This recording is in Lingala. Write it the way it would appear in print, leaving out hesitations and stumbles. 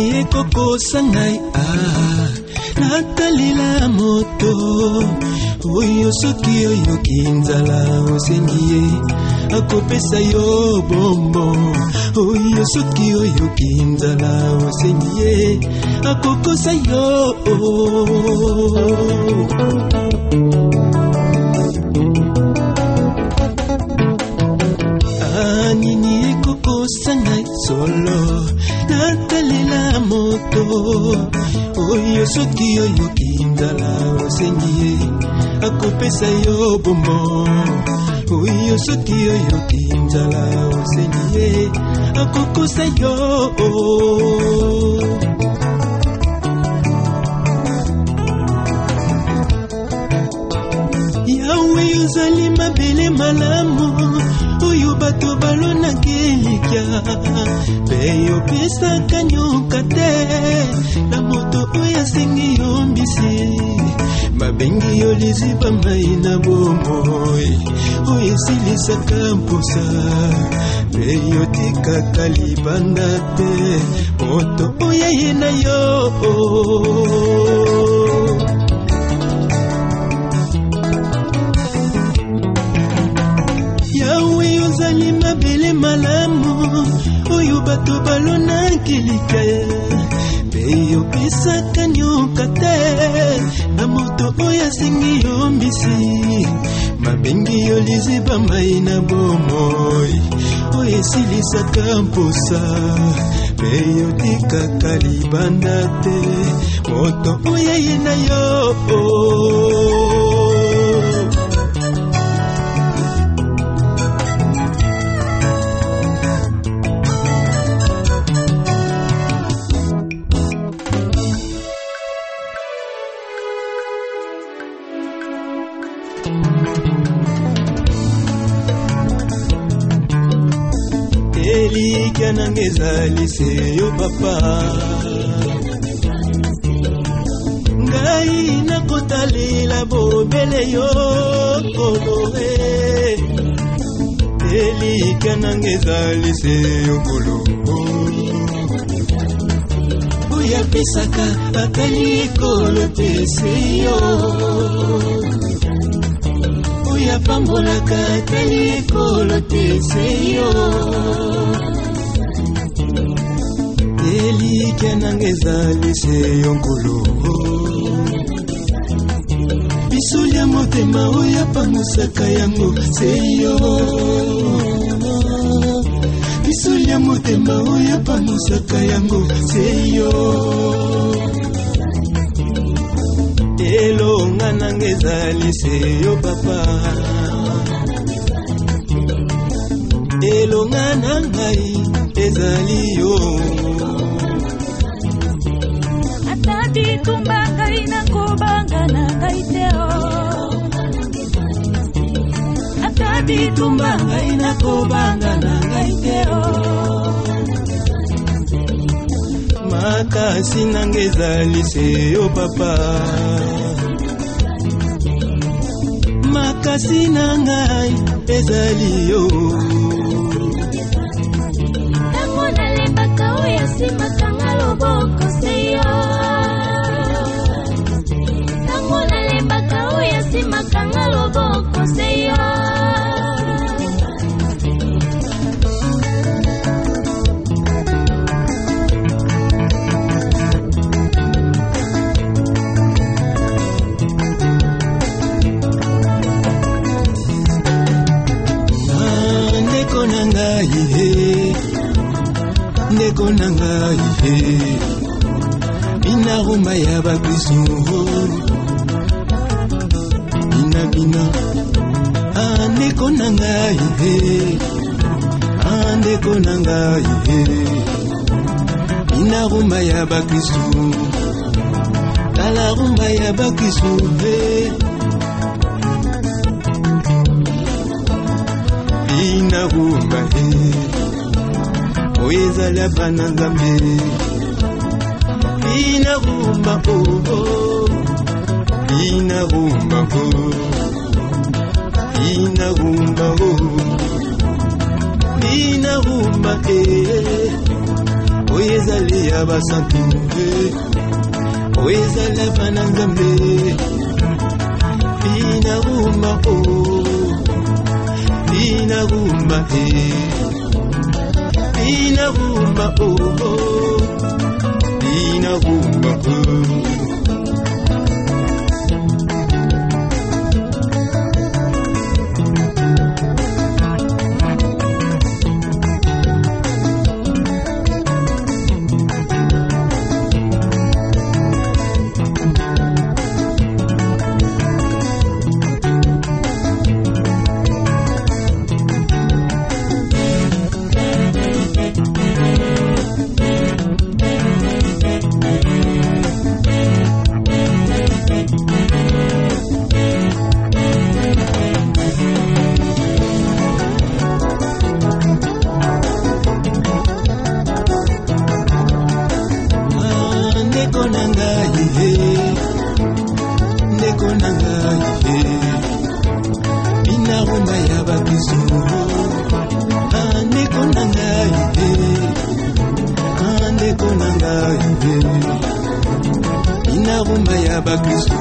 nini ekoko sangai natalila moto oyo soki oyo kinzala osengie akopesa yo bombo oyo soki oyo kinzala osengie akokosa yo nini ekoko sangai solo natalila moto oyo soki oyo kinzala osengie akopesa yo bombo oyo soki oyo kinzala osengie akokosa yo yawe yozali mabele malamu oyo bato balona kelikya peyo pesa kanyoka te na moto oyo asengi yo mbisi mabengi yo liziba mai na bomoi oyo esilisaka mposa peyo tikaka libanda te moto oyo ye na yo yawe yozali mabele malamu oyo bato balona kilika peyo pesaka nyoka te na moto oyo asengi yo mbisi mabengi yo liziba mai na bomoi oyo esilisaka mposa peyo tikaka libanda te moto oyo ye na yo Elikya nangezali se yo papa ngai nakotalela bobele yo koloe Elikya nangezali se yo kolo oya pesaka atali kolo pese yo oya pambolaka atali kolo pese yo Elikya nangezali se yo nkolo bisulia motema oya pamusaka yango se yo bisulia motema oya pamusaka yango se yo elonga nangezali se yo papa elonga nangai ezali yo atadi tumbanga inakobanga nangaiteo atadi tumbanga inakobanga nangaiteo makasi nangezali se yo papa makasi nangai ezali yo simakanga loboko seyo tango nalembaka oya simakanga loboko seyo ndeko nangai ndeko nangai inaruma ya bakristo bina ndeko nangai ndeko nangai inaruma ya bakristo tala rumba ya bakristo inaruma oyezala bana nzambe inarumba inarumba inarumba inarumba oyezala ya ya basantu Oezala bana nzambe Bina rumba Bina rumba Bina rumba Bina rumba Ina rumba ya bakristo